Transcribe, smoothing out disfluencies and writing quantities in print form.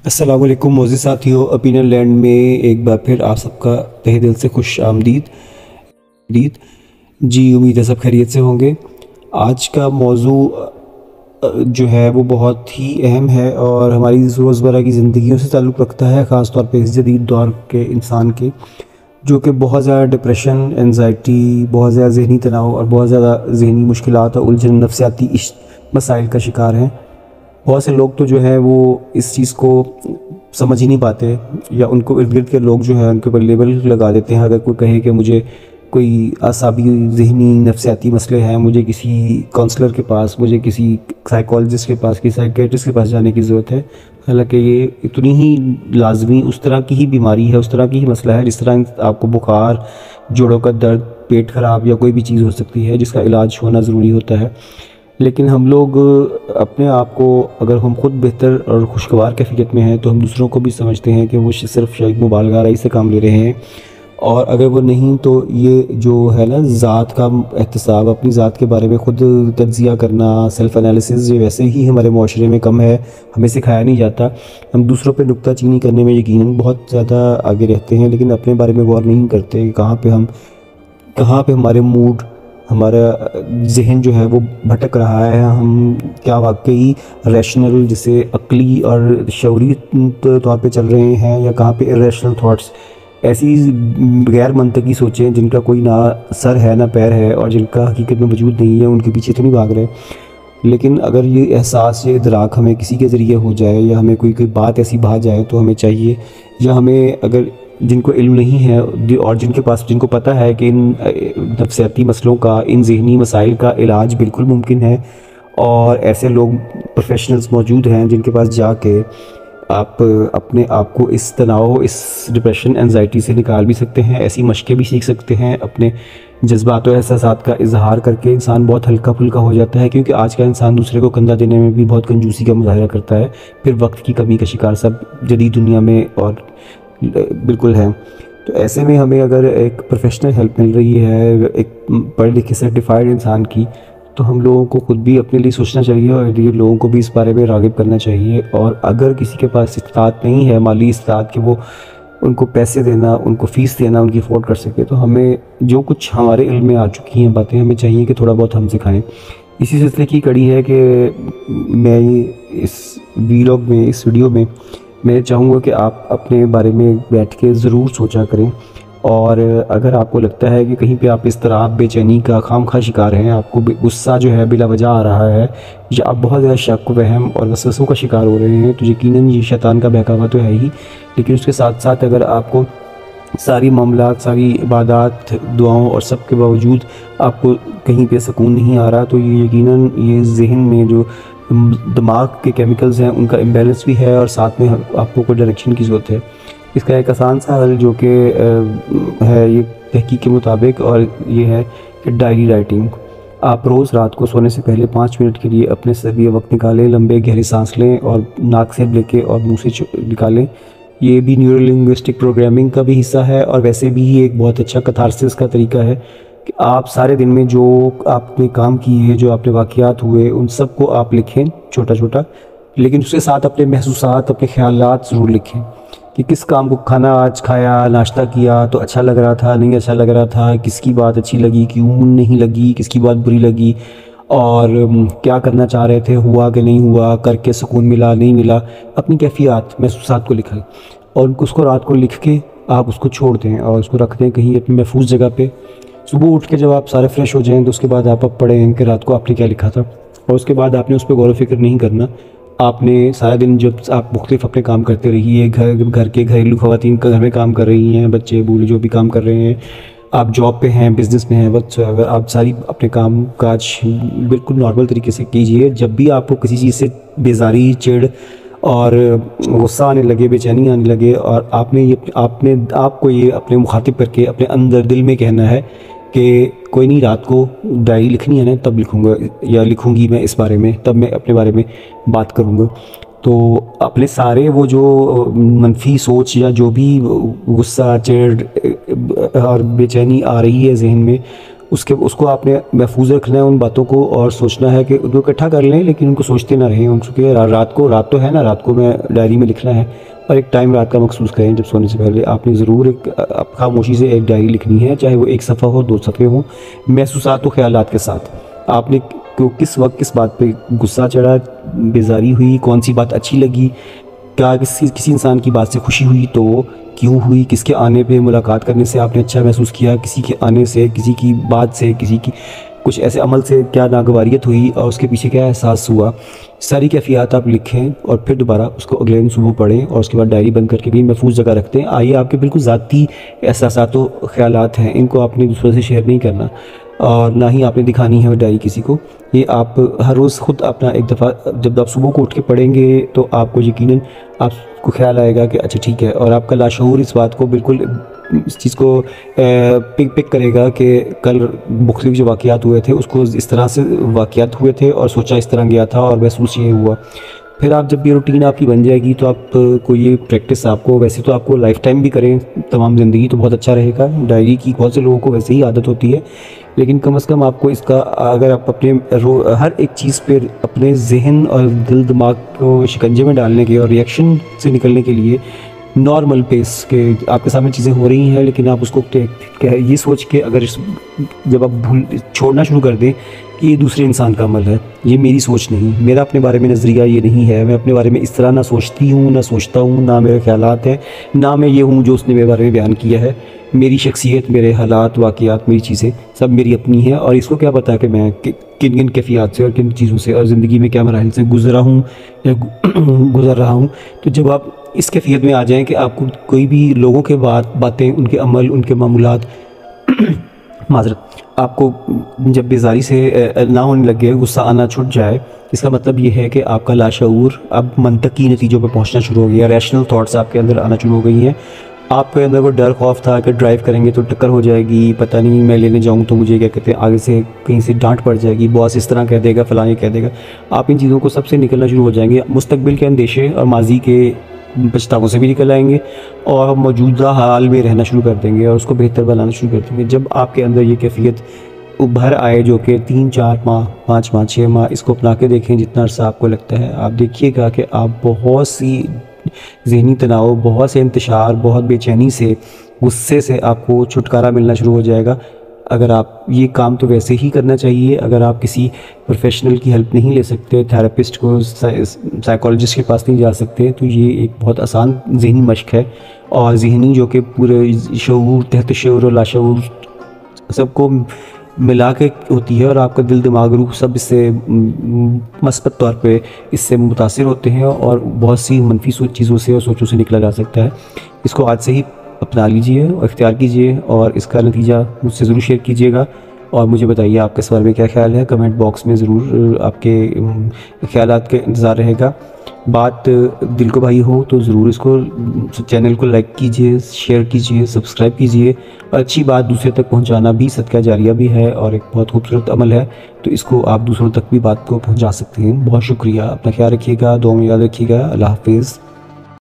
अस्सलाम वालेकुम मोज़िज़ साथियों, ओपिनियन लैंड में एक बार फिर आप सबका तहे दिल से खुश आमदीद दीद। जी, उम्मीद है सब खैरियत से होंगे। आज का मौजू जो है वो बहुत ही अहम है और हमारी रोज़मर्रा की ज़िंदगियों से ताल्लुक़ रखता है, ख़ास तौर पे इस जदीद दौर के इंसान के, जो कि बहुत ज़्यादा डिप्रेशन, एंजाइटी, बहुत ज़्यादा ज़हनी तनाव और बहुत ज़्यादा ज़हनी मुश्किलात और उलझन, नफसियाती मसाइल का शिकार हैं। बहुत से लोग तो जो है वो इस चीज़ को समझ ही नहीं पाते, या उनको इर्द गिर्द के लोग जो है उनके ऊपर लेबल लगा देते हैं। अगर कोई कहे कि मुझे कोई आसाबी ज़हनी नफसियाती मसले हैं, मुझे किसी काउंसलर के पास, मुझे किसी साइकोलॉजिस्ट के पास, किसी साइकेट्रिस्ट के पास जाने की ज़रूरत है, हालांकि ये इतनी ही लाजमी उस तरह की ही बीमारी है, उस तरह की ही मसला है जिस तरह आपको बुखार, जोड़ों का दर्द, पेट ख़राब या कोई भी चीज़ हो सकती है जिसका इलाज होना ज़रूरी होता है। लेकिन हम लोग अपने आप को, अगर हम खुद बेहतर और खुशगवार कैफियत में हैं, तो हम दूसरों को भी समझते हैं कि वो सिर्फ शायद मुबालगा राई से काम ले रहे हैं, और अगर वो नहीं तो ये जो है ना ज़ात का एहतसाब, अपनी ज़ात के बारे में ख़ुद तज्ज़िया करना, सेल्फ़ एनालिसिस, ये वैसे ही हमारे माशरे में कम है, हमें सिखाया नहीं जाता। हम दूसरों पे नुक्ताचीनी करने में यकीनन बहुत ज़्यादा आगे रहते हैं, लेकिन अपने बारे में गौर नहीं करते कि कहाँ पे हमारे मूड, हमारा जहन जो है वो भटक रहा है, हम क्या वाकई रैशनल, जिसे अक्ली और शऊरी तौर पे चल रहे हैं, या कहाँ पे इरेशनल थॉट्स, ऐसी गैर मंतकी सोचें जिनका कोई ना सर है ना पैर है और जिनका हकीकत में वजूद नहीं है, उनके पीछे तो नहीं भाग रहे। लेकिन अगर ये एहसास, ये इदराक हमें किसी के ज़रिए हो जाए, या हमें कोई बात ऐसी भा जाए, तो हमें चाहिए, या हमें अगर जिनको इल्म नहीं है और जिनको पता है कि इन नफसियाती मसलों का, इन ज़हनी मसाइल का इलाज बिल्कुल मुमकिन है, और ऐसे लोग प्रोफेशनल्स मौजूद हैं जिनके पास जाके आप अपने आप को इस तनाव, इस डिप्रेशन, एंजाइटी से निकाल भी सकते हैं। ऐसी मशक़ें भी सीख सकते हैं। अपने जज्बात और एहसासात का इजहार करके इंसान बहुत हल्का फुल्का हो जाता है, क्योंकि आज का इंसान दूसरे को कंधा देने में भी बहुत कंजूसी का मुजाहरा करता है। फिर वक्त की कमी का शिकार सब जदीद दुनिया में और बिल्कुल है। तो ऐसे में हमें अगर एक प्रोफेशनल हेल्प मिल रही है, एक पढ़े लिखे सर्टिफाइड इंसान की, तो हम लोगों को खुद भी अपने लिए सोचना चाहिए और ये लोगों को भी इस बारे में राग़िब करना चाहिए। और अगर किसी के पास इस्तात नहीं है, माली इस्तात, कि वो उनको पैसे देना, उनको फ़ीस देना उनकी अफोर्ड कर सके, तो हमें जो कुछ हमारे इल्म में आ चुकी हैं बातें, हमें चाहिए कि थोड़ा बहुत हम सिखाएँ। इसी सिलसिले की कड़ी है कि मैं इस वीलॉग में, इस वीडियो में मैं चाहूँगा कि आप अपने बारे में बैठ के ज़रूर सोचा करें। और अगर आपको लगता है कि कहीं पे आप इज़्तिराब, बेचैनी का खामखा शिकार हैं, आपको गुस्सा जो है बिला वजह आ रहा है, या आप बहुत ज़्यादा शक, वहम और वसवसों का शिकार हो रहे हैं, तो यकीनन ये शैतान का बहकावा तो है ही। लेकिन उसके साथ साथ अगर आपको सारी मामलात, सारी इबादत, दुआओं और सब के बावजूद आपको कहीं पे सुकून नहीं आ रहा, तो ये यकीनन ये ज़हन में जो दिमाग के केमिकल्स हैं उनका इम्बैलेंस भी है, और साथ में आपको कोई डायरेक्शन की ज़रूरत है। इसका एक आसान सा हल जो कि है ये तहकीक के मुताबिक, और ये है कि डायरी राइटिंग। आप रोज़ रात को सोने से पहले 5 मिनट के लिए अपने से भी वक्त निकालें, लंबे गहरी सांस लें और नाक से लेके और मुंह से निकालें। ये भी न्यूरो लिंग्विस्टिक प्रोग्रामिंग का भी हिस्सा है, और वैसे भी ये एक बहुत अच्छा कथारसिस का तरीका है कि आप सारे दिन में जो आपने काम किए, जो आपने वाक़यात हुए, उन सब को आप लिखें छोटा छोटा, लेकिन उसके साथ अपने महसूसात, अपने ख़यालात ज़रूर लिखें कि किस काम को, खाना आज खाया, नाश्ता किया तो अच्छा लग रहा था, नहीं अच्छा लग रहा था, किसकी बात अच्छी लगी, क्यों नहीं लगी, किसकी बात बुरी लगी, और क्या करना चाह रहे थे, हुआ कि नहीं हुआ, करके सुकून मिला नहीं मिला। अपनी कैफियत, महसूसात को लिखें, और उसको रात को लिख के आप उसको छोड़ दें और उसको रख दें कहीं अपनी महफूज जगह पे। सुबह उठ के जब आप सारे फ्रेश हो जाएँ, तो उसके बाद आप पढ़ें कि रात को आपने क्या लिखा था, और उसके बाद आपने उस पर गौर व फिक्र नहीं करना। आपने सारा दिन जब आप मुख्तलिफ अपने काम करते रहिए, घर के घरेलू ख़वातीन का घर में काम कर रही हैं, बच्चे बूढ़े जो भी काम कर रहे हैं, आप जॉब पे हैं, बिज़नेस में हैं, व्हाटसोएवर, आप सारी अपने काम काज बिल्कुल नॉर्मल तरीके से कीजिए। जब भी आपको किसी चीज़ से बेजारी, चिढ़ और गुस्सा आने लगे, बेचैनी आने लगे, और आपको ये अपने मुखातिब करके अपने अंदर दिल में कहना है कि कोई नहीं, रात को डायरी लिखनी है ना, तब लिखूँगा या लिखूँगी मैं इस बारे में, तब मैं अपने बारे में बात करूँगा। तो अपने सारे वो जो मनफी सोच या जो भी गुस्सा, चिढ़ और बेचैनी आ रही है जहन में, उसको आपने महफूज रखना है उन बातों को, और सोचना है कि उनको इकट्ठा कर लें लेकिन उनको सोचते ना रहें। उनके रात तो है ना, रात को मैं डायरी में लिखना है, और एक टाइम रात का मखसूस करें जब सोने से पहले आपने ज़रूर एक खामोशी से एक डायरी लिखनी है, चाहे वो 1 सफ़ा हो 2 सफ़े हों, महसूसात व ख़यालात के साथ। आपने किस वक्त किस बात पे गुस्सा चढ़ा, बेजारी हुई, कौन सी बात अच्छी लगी, क्या किसी इंसान की बात से खुशी हुई तो क्यों हुई, किसके आने पे मुलाकात करने से आपने अच्छा महसूस किया, किसी के आने से, किसी की बात से, किसी की कुछ ऐसे अमल से क्या नागवारियत हुई और उसके पीछे क्या एहसास हुआ। सारी कैफियत आप लिखें और फिर दोबारा उसको अगले दिन सुबह पढ़ें, और उसके बाद डायरी बंद करके भी महफूज जगह रखते हैं। आइए आपके बिल्कुल ज़ाती एहसासात व ख़यालात हैं, इनको आपने दूसरों से शेयर नहीं करना और ना ही आपने दिखानी है वो डायरी किसी को। ये आप हर रोज़ ख़ुद अपना एक दफ़ा जब आप सुबह को उठ के पढ़ेंगे तो आपको यकीनन आपको ख्याल आएगा कि अच्छा ठीक है, और आपका लाशऊर इस बात को बिल्कुल इस चीज़ को पिक करेगा कि कल मुख्तलिफ जो वाक़यात हुए थे उसको इस तरह से वाक़यात हुए थे और सोचा इस तरह गया था और महसूस ये हुआ। फिर आप जब ये रूटीन आपकी बन जाएगी तो आप को ये प्रैक्टिस आपको वैसे तो आपको लाइफ टाइम भी करें तमाम ज़िंदगी तो बहुत अच्छा रहेगा। डायरी की बहुत से लोगों को वैसे ही आदत होती है, लेकिन कम से कम आपको इसका अगर आप अपने हर एक चीज़ पे अपने जहन और दिल दिमाग को शिकंजे में डालने के और रिएक्शन से निकलने के लिए नॉर्मल पेस के आपके सामने चीज़ें हो रही हैं, लेकिन आप उसको ये सोच के अगर जब आप छोड़ना शुरू कर दें कि ये दूसरे इंसान का अमल है, ये मेरी सोच नहीं, मेरा अपने बारे में नज़रिया ये नहीं है, मैं अपने बारे में इस तरह ना सोचती हूँ ना सोचता हूँ, ना मेरे ख्यालात हैं, ना मैं ये हूँ जो उसने मेरे बारे में बयान किया है। मेरी शख्सियत, मेरे हालात, वाक़यात, मेरी चीज़ें सब मेरी अपनी हैं, और इसको क्या पता कि मैं किन किन कैफियत से और किन चीज़ों से और ज़िंदगी में क्या मराहिल से गुज़रा हूँ या गुज़र रहा हूँ। तो जब आप इस कैफियत में आ जाएँ कि आपको कोई भी लोगों के बातें, उनके अमल, उनके मामूलात माज़रत आपको जब बेजारी से ना होने लगे, गुस्सा आना छूट जाए, इसका मतलब ये है कि आपका लाशऊर अब मंतकी नतीजों पर पहुंचना शुरू हो गया, रैशनल थॉट्स आपके अंदर आना शुरू हो गई हैं। आपके अंदर वो डर खौफ था कि ड्राइव करेंगे तो टक्कर हो जाएगी, पता नहीं मैं लेने जाऊँ तो मुझे क्या कहते हैं आगे से कहीं से डांट पड़ जाएगी, बॉस इस तरह कह देगा, फलां ये कह देगा। आप इन चीज़ों को सबसे निकलना शुरू हो जाएंगे, मुस्तकबिल के अंदेशे और माजी के पछतावों से भी निकल आएंगे और मौजूदा हाल में रहना शुरू कर देंगे और उसको बेहतर बनाना शुरू कर देंगे। जब आपके अंदर ये कैफियत उभर आए जो कि 3-4 माह, 5 माह, 6 माह, इसको अपना के देखें जितना अर्सा आपको लगता है, आप देखिएगा कि आप बहुत सी ज़हनी तनाव, बहुत से इंतशार, बहुत बेचैनी से, गुस्से से आपको छुटकारा मिलना शुरू हो जाएगा। अगर आप ये काम तो वैसे ही करना चाहिए, अगर आप किसी प्रोफेशनल की हेल्प नहीं ले सकते, थेरेपिस्ट को, साइकोलॉजिस्ट के पास नहीं जा सकते, तो ये एक बहुत आसान ज़हनी मश्क है और ज़हनी जो कि पूरे शऊर, तहत शऊर और लाशऊर सबको मिला के होती है और आपका दिल दिमाग रूह सब इससे मस्बत तौर पे इससे मुतासिर होते हैं और बहुत सी मनफी चीज़ों से और सोचों से निकला जा सकता है। इसको आज से ही अपना लीजिए और इख्तियार कीजिए और इसका नतीजा मुझसे ज़रूर शेयर कीजिएगा और मुझे बताइए आपके इस बारे में क्या ख्याल है। कमेंट बॉक्स में ज़रूर आपके ख्यालात का इंतज़ार रहेगा। बात दिल को भाई हो तो ज़रूर इसको चैनल को लाइक कीजिए, शेयर कीजिए, सब्सक्राइब कीजिए। और अच्छी बात दूसरे तक पहुंचाना भी सदका जारिया भी है और एक बहुत खूबसूरत अमल है, तो इसको आप दूसरों तक भी बात को पहुंचा सकते हैं। बहुत शुक्रिया, अपना ख्याल रखिएगा, दुआ में याद रखिएगा। अल्लाह हाफिज़।